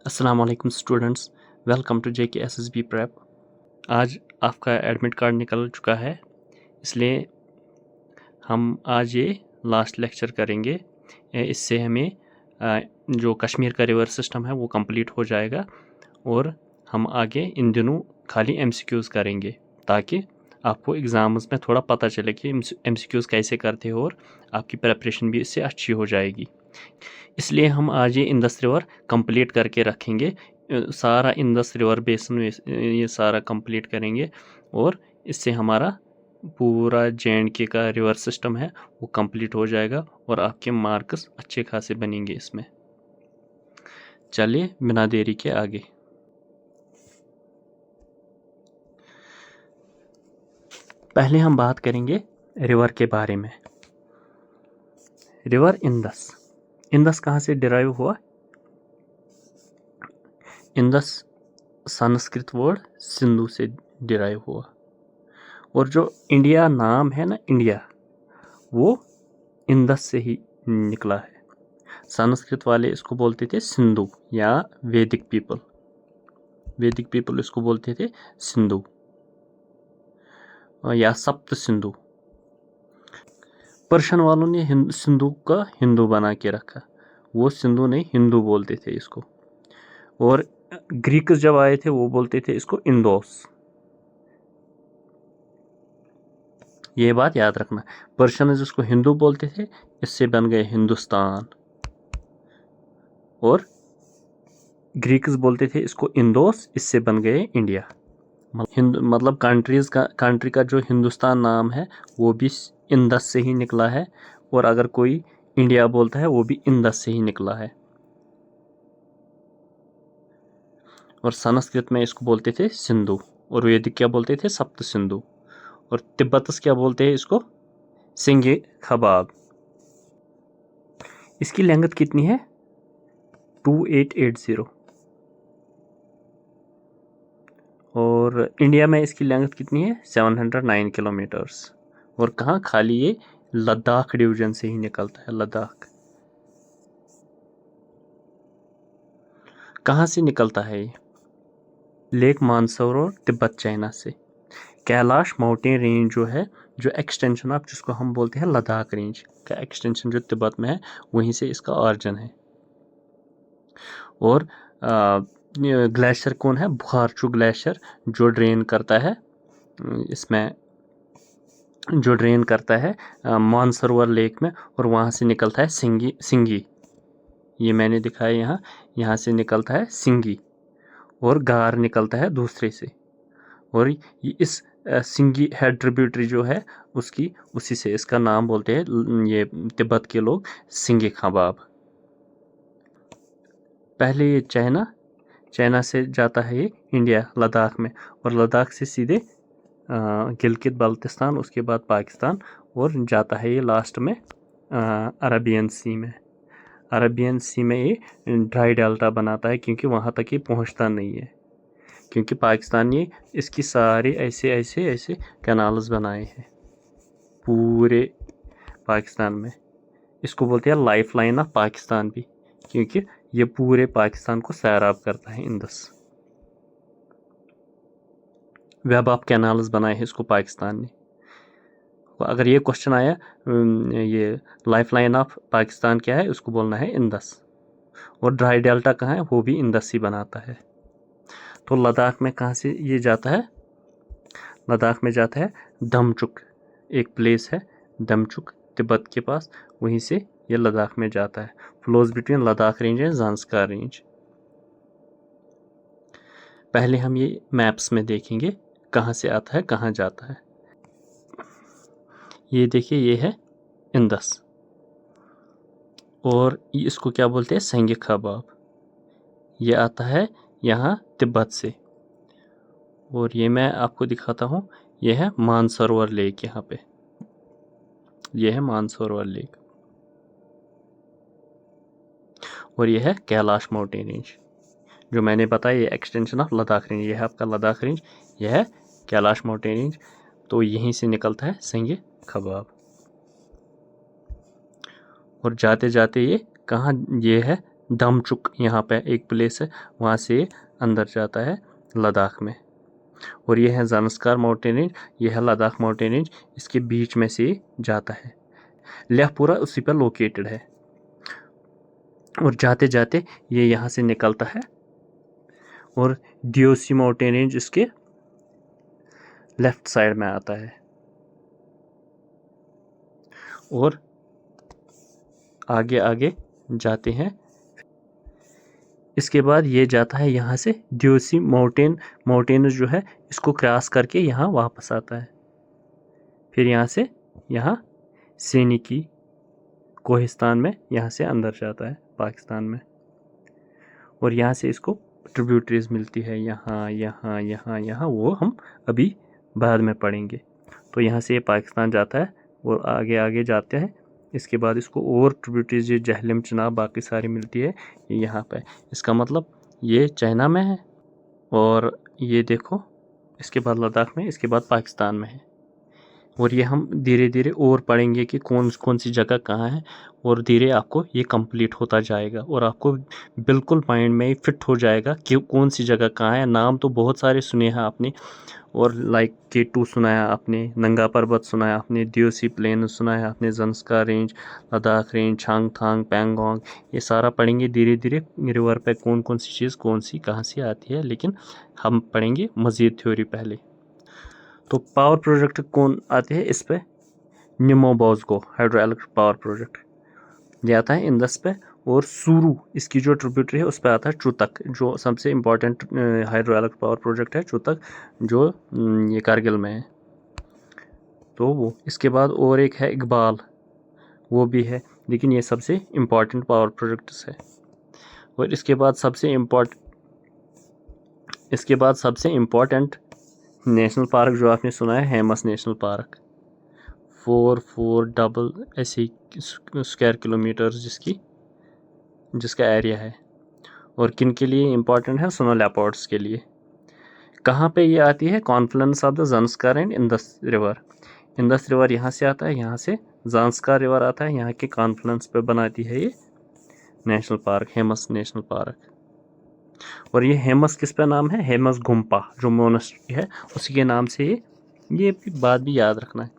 अस्सलाम वालेकुम students, welcome to JK SSB prep. आज आपका एडमिट कार्ड निकल चुका है, इसलिए हम आज ये लास्ट लेक्चर करेंगे। इससे हमें जो कश्मीर का रिवर सिस्टम है वो कंप्लीट हो जाएगा और हम आगे इन दिनों खाली एमसीक्यूज़ करेंगे ताकि आपको एग्ज़ाम्स में थोड़ा पता चले कि एमसीक्यूज़ कैसे करते हो और आपकी प्रेपरेशन भी इससे अच्छी हो जाएगी। इसलिए हम आज ये इंदस रिवर कंप्लीट करके रखेंगे। सारा इंदस रिवर बेसिन ये सारा कंप्लीट करेंगे और इससे हमारा पूरा जे.एंड.के का रिवर सिस्टम है वो कंप्लीट हो जाएगा और आपके मार्क्स अच्छे खासे बनेंगे इसमें। चलिए बिना देरी के आगे। पहले हम बात करेंगे रिवर के बारे में। River Indus. इंदस कहाँ से डिराइव हुआ? इंदस संस्कृत वर्ड सिंधु से डिराइव हुआ और जो इंडिया नाम है ना, इंडिया, वो इंदस से ही निकला है। संस्कृत वाले इसको बोलते थे सिंधु या वैदिक पीपल इसको बोलते थे सिंधु या सप्त सिंधु। पर्शियन वालों ने सिंधु का हिंदू बना के रखा, वो सिंधु नहीं हिंदू बोलते थे इसको। और ग्रीक्स जब आए थे वो बोलते थे इसको इंदोस। ये बात याद रखना, पर्शियन जिसको हिंदू बोलते थे इससे बन गए हिंदुस्तान और ग्रीक्स बोलते थे इसको इंदोस, इससे बन गए इंडिया। मतलब कंट्री का जो हिंदुस्तान नाम है वो भी इंदस से ही निकला है और अगर कोई इंडिया बोलता है वो भी इंदस से ही निकला है। और संस्कृत में इसको बोलते थे सिंधु और वैदिक क्या बोलते थे? सप्त सिंधु। और तिब्बतस क्या बोलते हैं इसको? सिंगे खबाब। इसकी लेंथ कितनी है? 2880। और इंडिया में इसकी लेंथ कितनी है? 709 किलोमीटर्स। और कहाँ? खाली ये लद्दाख डिवीजन से ही निकलता है। लद्दाख कहाँ से निकलता है ये? लेक मानसरोवर, तिब्बत चाइना से। कैलाश माउंटेन रेंज जो है, जो एक्सटेंशन ऑफ जिसको हम बोलते हैं लद्दाख रेंज का एक्सटेंशन जो तिब्बत में है, वहीं से इसका ऑरिजिन है। और ग्लेशियर कौन है? बुखारचू ग्लेशियर जो ड्रेन करता है इसमें, जो ड्रेन करता है मानसरोवर लेक में और वहाँ से निकलता है सिंगी। ये मैंने दिखाया यहाँ से निकलता है सिंगी और गार निकलता है दूसरे से। और ये इस सिंगी हेड ट्रिब्यूटरी जो है उसी से इसका नाम बोलते हैं ये तिब्बत के लोग सिंगे खबाब। पहले ये चाइना से जाता है ये इंडिया लद्दाख में और लद्दाख से सीधे गिलगित बाल्टिस्तान, उसके बाद पाकिस्तान और जाता है ये लास्ट में अरबियन सी में। अरबियन सी में ये ड्राई डेल्टा बनाता है क्योंकि वहाँ तक ये पहुँचता नहीं है, क्योंकि पाकिस्तान ने इसकी सारी ऐसे कैनाल्स बनाए हैं पूरे पाकिस्तान में। इसको बोलते हैं लाइफ लाइन ऑफ पाकिस्तान भी, क्योंकि ये पूरे पाकिस्तान को सैराब करता है इंदस। वेब ऑफ कैनाल्स बनाए हैं इसको पाकिस्तान ने। अगर ये क्वेश्चन आया ये लाइफ लाइन ऑफ पाकिस्तान क्या है, उसको बोलना है इंदस। और ड्राई डेल्टा कहाँ है? वो भी इंदस ही बनाता है। तो लद्दाख में कहाँ से ये जाता है? लद्दाख में जाता है दमचुक, एक प्लेस है दमचुक तिब्बत के पास, वहीं से ये लद्दाख में जाता है। Flows between Ladakh range and Zanskar range. पहले हम ये मैप्स में देखेंगे कहाँ से आता है कहाँ जाता है। ये देखिए, ये है इंदस और इसको क्या बोलते हैं? सिंगे खबाब। ये आता है यहाँ तिब्बत से। और ये मैं आपको दिखाता हूँ, ये है मानसरोवर लेक। यहाँ पे ये है मानसरोवर लेक और ये है कैलाश माउंटेन रेंज जो मैंने बताया, ये एक्सटेंशन ऑफ लद्दाख रेंज। ये है आपका लद्दाख रेंज, ये है कैलाश माउंटेन रेंज। तो यहीं से निकलता है सिंगे खबाब और जाते जाते ये कहाँ? ये है दमचुक यहाँ पे एक प्लेस है, वहाँ से अंदर जाता है लद्दाख में। और ये है ज़ांस्कार माउंटेन रेंज, ये है लद्दाख माउंटेन रेंज, इसके बीच में से जाता है। लेहपुरा उसी पर लोकेटेड है। और जाते जाते ये यहाँ से निकलता है और डियोसी माउंटेन रेंज इसके लेफ्ट साइड में आता है। और आगे आगे जाते हैं। इसके बाद ये जाता है यहाँ से डियोसी माउंटेन जो है इसको क्रॉस करके यहाँ वापस आता है। फिर यहाँ से यहाँ सैनिकी कोहिस्तान में यहाँ से अंदर जाता है पाकिस्तान में। और यहाँ से इसको ट्रिब्यूटरीज मिलती है, यहाँ यहाँ यहाँ यहाँ, वो हम अभी बाद में पढ़ेंगे। तो यहाँ से ये पाकिस्तान जाता है और आगे आगे जाते हैं। इसके बाद इसको और ट्रिब्यूटरीज ये जहलम चिनाब बाकी सारी मिलती है यहाँ पे। इसका मतलब ये चाइना में है और ये देखो इसके बाद लद्दाख में, इसके बाद पाकिस्तान में है। और ये हम धीरे धीरे और पढ़ेंगे कि कौन कौन सी जगह कहाँ है, और धीरे आपको ये कंप्लीट होता जाएगा और आपको बिल्कुल माइंड में फिट हो जाएगा कि कौन सी जगह कहाँ है। नाम तो बहुत सारे सुने हैं आपने, और लाइक K2 सुनाया आपने, नंगा पर्वत सुनाया आपने, डियोसी प्लेन सुनाया आपने, ज़ांस्कार रेंज, लद्दाख रेंज, छांगथांग, पैंगोंग, ये सारा पढ़ेंगे धीरे धीरे रिवर पे कौन कौन सी चीज़ कौन सी कहाँ से आती है। लेकिन हम पढ़ेंगे मज़ीद थ्योरी पहले। तो पावर प्रोजेक्ट कौन आते हैं इस पे? निमोबोज़गो हाइड्रो इलेक्ट्रिक पावर प्रोजेक्ट ये आता है इंदस पे। और सूरू इसकी जो ट्रिब्यूटरी है उस पर आता है चुतक, जो सबसे important hydro electric power project है चुतक, जो ये कारगिल में है। तो वो इसके बाद और एक है इकबाल, वो भी है, लेकिन ये सबसे इम्पोर्टेंट पावर प्रोजेक्ट्स है। और इसके बाद सबसे इम्पोर्टेंट नेशनल पार्क जो आपने सुना है, हेमस नेशनल पार्क, 4 ऐसे स्क्वायर किलोमीटर्स जिसका एरिया है। और किन के लिए इम्पोर्टेंट है? स्नो लेपर्ड्स के लिए। कहाँ पे ये आती है? Confluence of the Zanskar and Indus river. Indus river यहाँ से आता है, यहाँ से ज़ांस्कार रिवर आता है, यहाँ के कॉन्फ्लुएंस पे बनाती है ये नेशनल पार्क, हेमस नेशनल पार्क। और ये हेमस किस पे नाम है? हेमस गुम्पा जो मोनेस्ट्री है उसी के नाम से ये बात भी याद रखना है।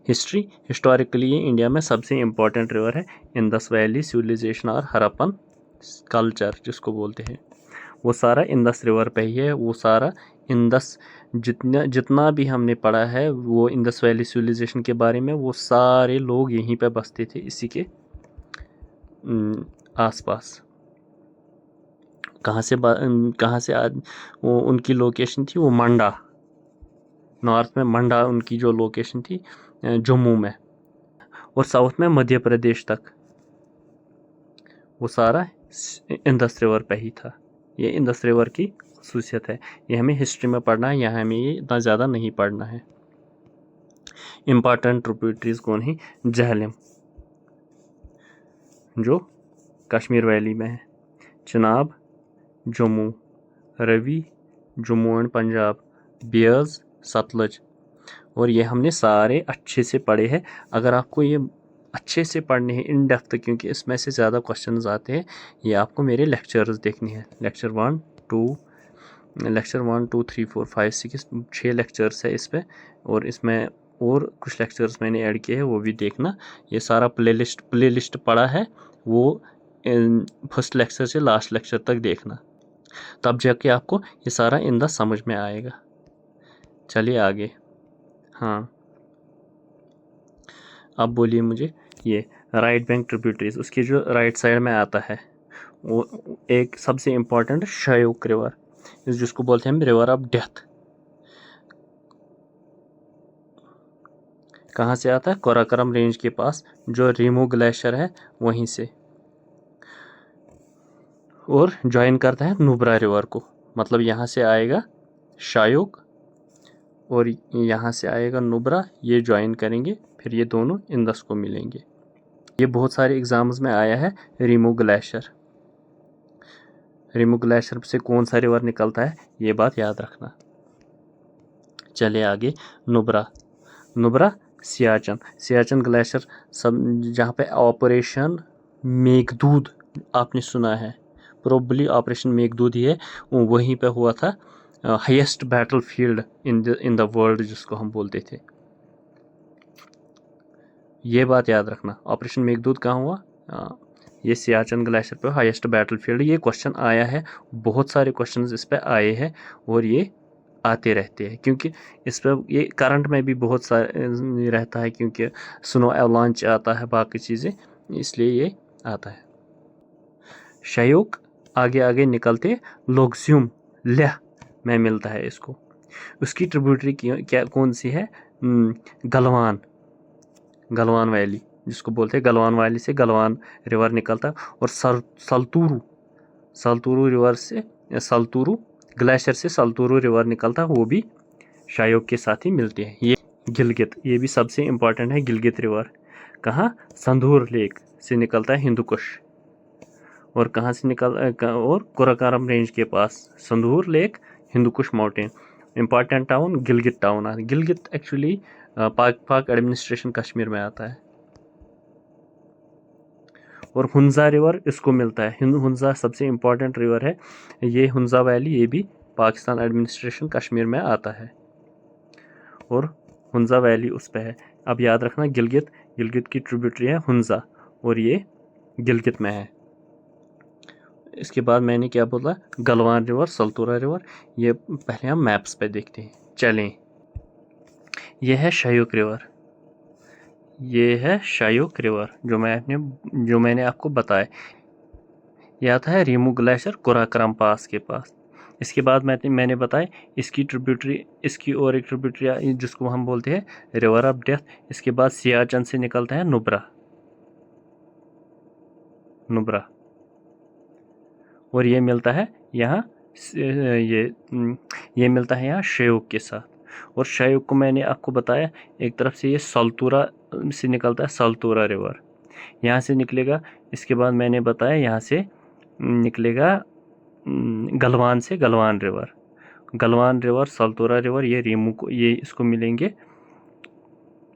हिस्टोरिकली ये इंडिया में सबसे इम्पोर्टेंट रिवर है। इंदस वैली सिविलाइजेशन और हड़प्पन कल्चर जिसको बोलते हैं, वो सारा इंदस रिवर पे ही है। वो सारा इंदस जितना भी हमने पढ़ा है वो इंदस वैली सिविलाइजेशन के बारे में, वो सारे लोग यहीं पे बसते थे, इसी के आसपास। कहाँ से वो उनकी लोकेशन थी, वो मंडा, नॉर्थ में मंडा उनकी जो लोकेशन थी, जम्मू में, और साउथ में मध्य प्रदेश तक, वो सारा इंदस रिवर पे ही था। ये इंदस रिवर की खसूसियत है। ये हमें हिस्ट्री में पढ़ना है, यहाँ हमें ये इतना ज़्यादा नहीं पढ़ना है। इम्पॉर्टेंट ट्रिब्यूटरीज कौन है? जहलम जो कश्मीर वैली में है, चिनाब जम्मू, रवि जम्मू एंड पंजाब, बियास सतलज। और ये हमने सारे अच्छे से पढ़े हैं। अगर आपको ये अच्छे से पढ़ने हैं इन डेप्थ, क्योंकि इसमें से ज़्यादा क्वेश्चंस आते हैं, ये आपको मेरे लेक्चर्स देखने हैं। लेक्चर 1, 2, 3, 4, 5, 6 6 लेक्चर्स है इस पे, और इसमें और कुछ लेक्चर्स मैंने ऐड किए हैं, वो भी देखना। ये सारा प्लेलिस्ट पढ़ा है, वो फर्स्ट लेक्चर से लास्ट लेक्चर तक देखना, तब जाके आपको ये सारा इंदा समझ में आएगा। चलिए आगे। हाँ, अब बोलिए मुझे, ये राइट बैंक ट्रिब्यूटरीज, उसकी जो राइट साइड में आता है वो एक सबसे इम्पोर्टेंट शायोक रिवर, जिसको बोलते हैं हम रिवर ऑफ डेथ। कहाँ से आता है? कोराकोरम रेंज के पास, जो रीमू ग्लेशियर है वहीं से, और ज्वाइन करता है नुब्रा रिवर को। मतलब यहाँ से आएगा शायोक और यहाँ से आएगा नुब्रा, ये ज्वाइन करेंगे, फिर ये दोनों इंदस को मिलेंगे। ये बहुत सारे एग्जाम्स में आया है। रीमू ग्लेशियर से कौन सा रिवर निकलता है, ये बात याद रखना। चले आगे। नुब्रा सियाचन ग्लेशियर सब, जहाँ पे ऑपरेशन मेघदूत आपने सुना है, प्रोबेबली ऑपरेशन मेघदूत ही है, वहीं पे हुआ था highest battle field in the world जिसको हम बोलते थे। ये बात याद रखना, ऑपरेशन मेघदूत कहाँ हुआ, ये सियाचिन ग्लेशियर पे हाईएस्ट बैटल फील्ड। ये क्वेश्चन आया है, बहुत सारे क्वेश्चन इस पे आए हैं और ये आते रहते हैं, क्योंकि इस पर ये करंट में भी बहुत सारे रहता है, क्योंकि स्नो एवलांच आता है, बाकी चीज़ें, इसलिए ये आता है। शयूक आगे आगे निकलते लोग्स्यूम लेह में मिलता है इसको। उसकी ट्रिब्यूटरी क्या कौन सी है, गलवान, गलवान वैली जिसको बोलते हैं, गलवान वैली से गलवान रिवर निकलता है। और सल्तूरू, सल्तूरू रिवर से, सल्तूरू ग्लेशियर से सल्तूरू रिवर निकलता है, वो भी शायोग के साथ ही मिलती है। ये गिलगित, ये भी सबसे इम्पोर्टेंट है, गिलगित रिवर कहाँ, संधूर लेक से निकलता है हिंदुकुश। और कहाँ से और कोराकोरम रेंज के पास Shandur lake, Hindu Kush mountain. Important town Gilgit town है। गिलगित एक्चुअली पाक एडमिनिस्ट्रेशन कश्मीर में आता है। और हुंजा रिवर इसको मिलता है, हुंजा सबसे इम्पोर्टेंट रिवर है, ये हुंजा वैली, ये भी पाकिस्तान एडमिनिस्ट्रेशन कश्मीर में आता है और हुंजा वैली उस पे है। अब याद रखना, गिलगित, गिलगित की ट्रिब्यूटरी है हुंजा और ये गिलगित में है। इसके बाद मैंने क्या बोला, गलवान रिवर, सल्तूरा रिवर, ये पहले हम मैप्स पे देखते हैं, चलें। ये है शयूक रिवर, ये है शयूक रिवर जो मैंने आपको बताया। यह आता है रीमू ग्लेशियर कोराकोरम पास के पास। इसके बाद मैंने बताया इसकी ट्रिब्यूटरी, इसकी और एक ट्रिब्यूटरी जिसको हम बोलते हैं रिवर ऑफ डेथ। इसके बाद सियाचिन से निकलता है नुब्रा, नुब्रा, और ये मिलता है यहाँ, ये मिलता है यहाँ शयूक के साथ। और शयूक को मैंने आपको बताया एक तरफ से ये सल्तूरा से निकलता है, सल्तूरा रिवर यहाँ से निकलेगा। इसके बाद मैंने बताया यहाँ से निकलेगा गलवान से Galwan river, Galwan river, Saltoro river, ये रीमू को, ये इसको मिलेंगे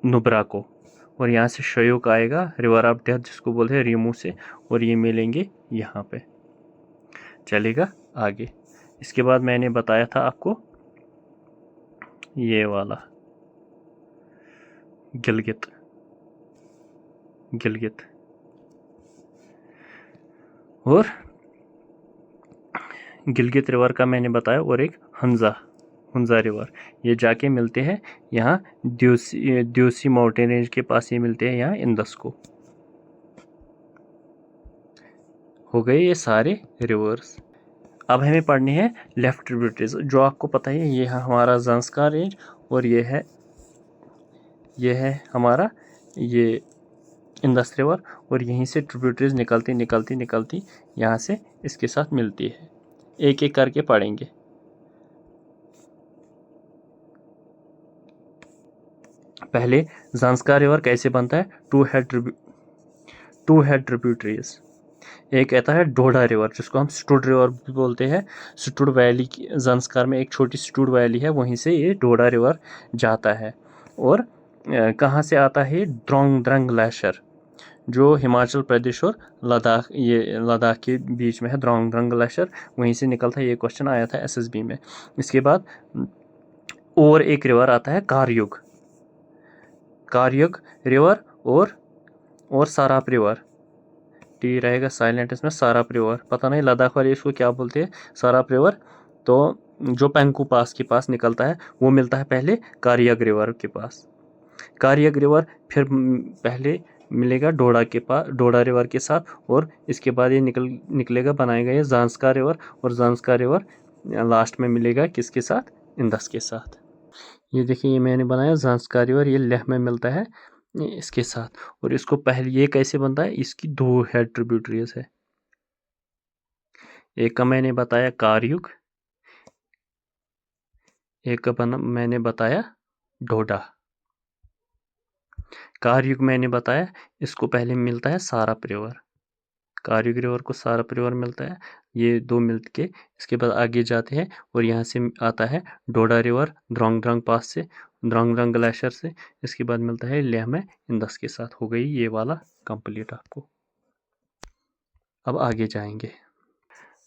नुब्रा को। और यहाँ से शयूक आएगा, रिवर ऑफ डेथ जिसको बोलते हैं, रीमू से, और ये मिलेंगे यहाँ पे। चलेगा आगे। इसके बाद मैंने बताया था आपको ये वाला गिलगित, गिलगित, और गिलगित रिवर का मैंने बताया, और एक हुंजा, हुंजा रिवर, ये जाके मिलते हैं यहाँ द्यूसी माउंटेन रेंज के पास, ये मिलते हैं यहाँ इंदस को। हो गए ये सारे रिवर्स। अब हमें पढ़ने हैं लेफ्ट ट्रिब्यूटरीज, जो आपको पता है ये है हमारा ज़ंस्कार रेंज, और ये है हमारा ये इंदस रिवर, और यहीं से ट्रिब्यूटरीज निकलती निकलती निकलती यहाँ से इसके साथ मिलती है। एक एक करके पढ़ेंगे। पहले ज़ंस्कार रिवर कैसे बनता है, टू हेड ट्रिब्यूटरीज। एक आता है डोडा रिवर जिसको हम स्टूड रिवर भी बोलते हैं। स्टूड वैली की ज़ंस्कार में एक छोटी स्टूड वैली है, वहीं से ये डोडा रिवर जाता है। और कहाँ से आता है, द्रोंग द्रंग ग्लेशियर जो हिमाचल प्रदेश और लद्दाख, ये लद्दाख के बीच में है, द्रोंग द्रंग ग्लेशियर, वहीं से निकलता है। ये क्वेश्चन आया था एसएसबी में। इसके बाद और एक रिवर आता है कारयुग, कारयुग रिवर, और साराप रिवर, टी रहेगा साइलेंट इसमें, साराप रिवर, पता नहीं लद्दाख वाले इसको क्या बोलते हैं, साराप रिवर। तो जो पेंकू पास के पास निकलता है वो मिलता है पहले कारियग रिवर के पास, कारियग रिवर, फिर पहले मिलेगा डोडा के पास, डोडा रिवर के साथ, और इसके बाद ये निकलेगा बनाएगा ये ज़ांस्कार रिवर, और ज़ांस्कार रिवर लास्ट में मिलेगा किसके साथ, इंदस के साथ। ये देखिए, ये मैंने बनाया ज़ांस्कार रिवर, ये लेह में मिलता है इसके साथ। और इसको पहले ये कैसे बनता है, इसकी दो हेड ट्रिब्यूटरीज है, एक का मैंने बताया कारयुग, एक का मैंने बताया डोडा। कारयुग मैंने बताया इसको पहले मिलता है साराप रिवर, कारयुग रिवर को साराप रिवर मिलता है, ये दो मिलके इसके बाद आगे जाते हैं, और यहाँ से आता है डोडा रिवर द्रोंग द्रंग पास से, द्रोंग द्रंग ग्लेशियर से। इसके बाद मिलता है लेह में इंदस के साथ। हो गई ये वाला कंप्लीट आपको। अब आगे जाएंगे।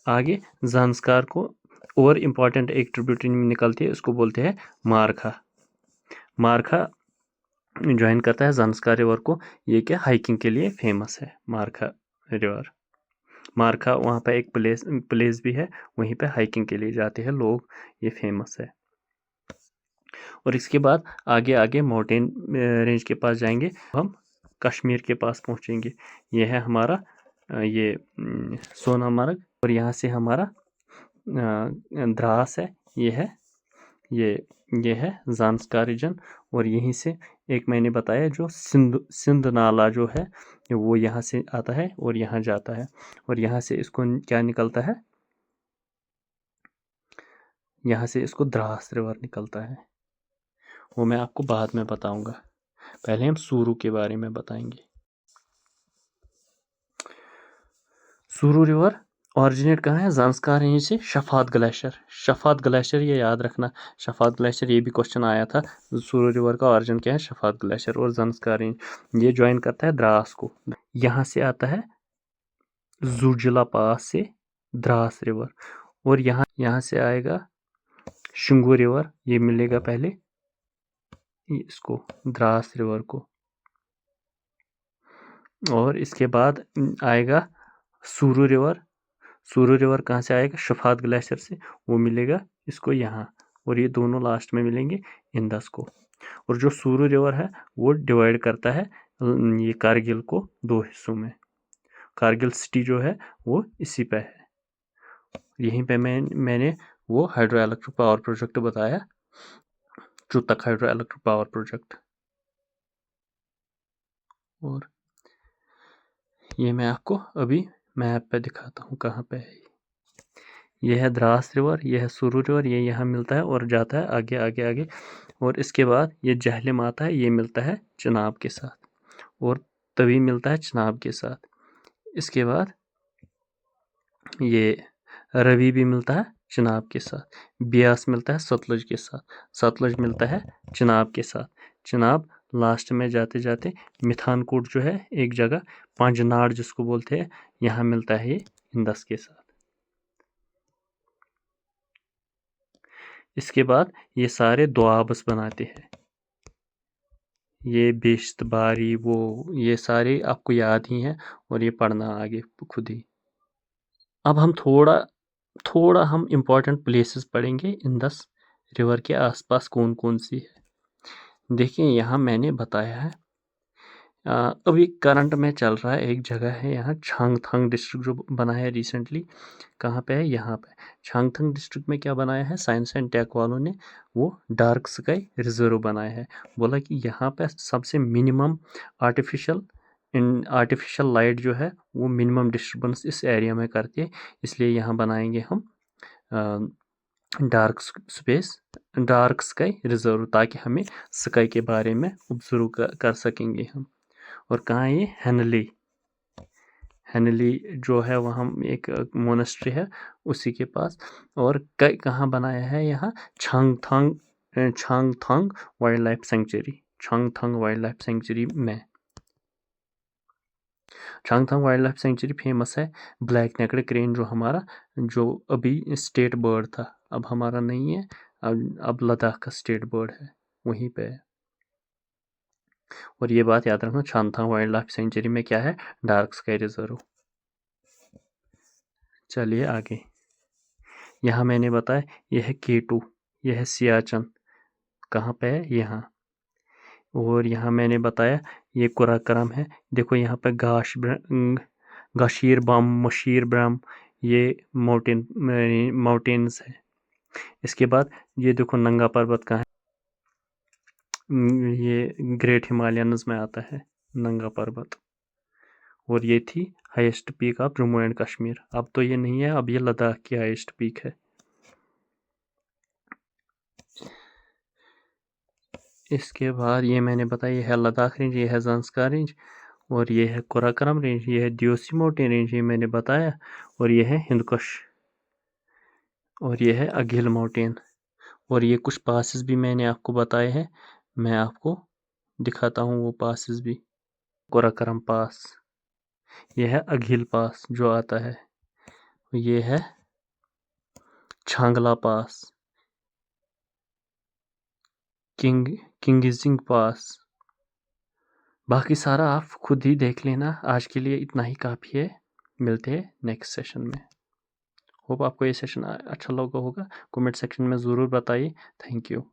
आगे ज़ांस्कार को और इम्पॉर्टेंट एक ट्रिब्यूटरी निकलती है, उसको बोलते हैं मारखा। मारखा ज्वाइन करता है ज़ांस्कार रिवर को। ये क्या हाइकिंग के लिए फेमस है मारखा रिवर। मारखा वहाँ पे एक प्लेस भी है, वहीं पे हाइकिंग के लिए जाते हैं लोग, ये फेमस है। और इसके बाद आगे आगे माउंटेन रेंज के पास जाएंगे, हम कश्मीर के पास पहुँचेंगे। ये है हमारा ये सोनमर्ग, और यहाँ से हमारा द्रास है, ये है ज़ांस्कार रीजन। और यहीं से एक मैंने बताया जो सिंध नाला जो है वो यहाँ से आता है और यहाँ जाता है, और यहाँ से इसको क्या निकलता है, यहाँ से इसको द्रास रिवर निकलता है। वो मैं आपको बाद में बताऊंगा, पहले हम सुरु के बारे में बताएंगे। सुरु रिवर ऑरिजिनेट कहाँ है, ज़ांस्कार रेंज से शफात ग्लेशियर। शफात ग्लेशियर ये याद रखना, शफात ग्लेशियर ये भी क्वेश्चन आया था। सुरु रिवर का ऑरिजिन क्या है, शफात ग्लेशियर। और ज़ांस्कार रेंज ये ज्वाइन करता है द्रास को। यहाँ से आता है जुर्जिला पास से द्रास रिवर, और यहाँ से आएगा शुंगू रिवर, ये मिलेगा पहले इसको द्रास रिवर को। और इसके बाद आएगा सुरु रिवर। सुरु रिवर कहाँ से आएगा, शफात ग्लेशियर से, वो मिलेगा इसको यहाँ, और ये दोनों लास्ट में मिलेंगे इंदस को। और जो सुरु रिवर है वो डिवाइड करता है ये कारगिल को दो हिस्सों में। कारगिल सिटी जो है वो इसी पे है। यहीं पे मैंने वो हाइड्रो इलेक्ट्रिक पावर प्रोजेक्ट बताया, चुतक हाइड्रो इलेक्ट्रिक पावर प्रोजेक्ट। और ये मैं आपको अभी मैप पे दिखाता हूँ कहाँ पे है। ये है द्रास रिवर, ये है सुरु रिवर, ये यहाँ मिलता है और जाता है आगे आगे आगे। और इसके बाद ये जहलिम आता है, ये मिलता है चिनाब के साथ, और तवी मिलता है चिनाब के साथ। इसके बाद ये रवि भी मिलता है चिनाब के साथ, ब्यास मिलता है सतलुज के साथ, सतलुज मिलता है चिनाब के साथ। चिनाब लास्ट में जाते जाते मिथानकोट जो है एक जगह, पंजनाड़ जिसको बोलते हैं, यहाँ मिलता है ये इंदस के साथ। इसके बाद ये सारे दोआबस बनाते हैं, ये बेश्त बारी वो, ये सारे आपको याद ही हैं, और ये पढ़ना आगे खुद ही। अब हम थोड़ा हम इम्पोर्टेंट प्लेसेस पढ़ेंगे इंदस रिवर के आसपास कौन कौन सी है। देखिए यहाँ मैंने बताया है, अभी करंट में चल रहा है, एक जगह है यहाँ छांगथांग डिस्ट्रिक्ट जो बना है रिसेंटली। कहाँ पे है, यहाँ पे छांगथांग डिस्ट्रिक्ट में क्या बनाया है, साइंस एंड टेक वालों ने वो डार्क स्काई रिजर्व बनाया है। बोला कि यहाँ पे सबसे मिनिमम आर्टिफिशियल लाइट जो है वो मिनिमम डिस्टर्बेंस इस एरिया में करती है, इसलिए यहाँ बनाएंगे हम डार्क स्काई रिजर्व, ताकि हमें स्काई के बारे में ऑब्जर्व कर सकेंगे हम। और कहाँ है ये, हैनली जो है वहाँ एक मोनेस्ट्री है उसी के पास। और कहाँ बनाया है, यहाँ Changthang wildlife sanctuary, Changthang wildlife sanctuary में। Changthang wildlife sanctuary famous है ब्लैक नेक्ड क्रेन, जो हमारा जो अभी स्टेट बर्ड था, अब हमारा नहीं है, अब लद्दाख का स्टेट बर्ड है, वहीं पे है। और ये बात याद रखना, छांगथांग वाइल्ड लाइफ सेंचुरी में क्या है, डार्क स्काई रिजर्व। चलिए आगे, यहाँ मैंने बताया यह है K2, यह है सियाचन, कहाँ पे है, यहाँ। और यहाँ मैंने बताया ये कुराकरम है, देखो यहाँ पे गाशीर बम, मशीर ब्रह्म, ये माउंटेन्स है। इसके बाद ये देखो नंगा पर्वत कहाँ है, ये ग्रेट हिमालयंस में आता है नंगा पर्वत। और ये थी highest peak of Jammu and Kashmir, अब तो ये नहीं है, अब ये लद्दाख की हाईएस्ट पीक है। इसके बाद ये मैंने बताया, ये है लद्दाख रेंज, ये है ज़ांस्कार रेंज, और ये है कुराकरम रेंज, ये है दियोसी माउंटेन रेंज, ये मैंने बताया। और ये है हिंदकुश, और ये है अघिल माउंटेन। और ये कुछ पासेस भी मैंने आपको बताए हैं, मैं आपको दिखाता हूँ वो पासेस भी। कुराकरम पास, ये है अघिल पास जो आता है, ये है छांगला पास, किंगिजिंग पास। बाकी सारा आप खुद ही देख लेना। आज के लिए इतना ही काफ़ी है। मिलते हैं नेक्स्ट सेशन में। होप आपको ये सेशन अच्छा लगा होगा। कमेंट सेक्शन में ज़रूर बताइए। Thank you.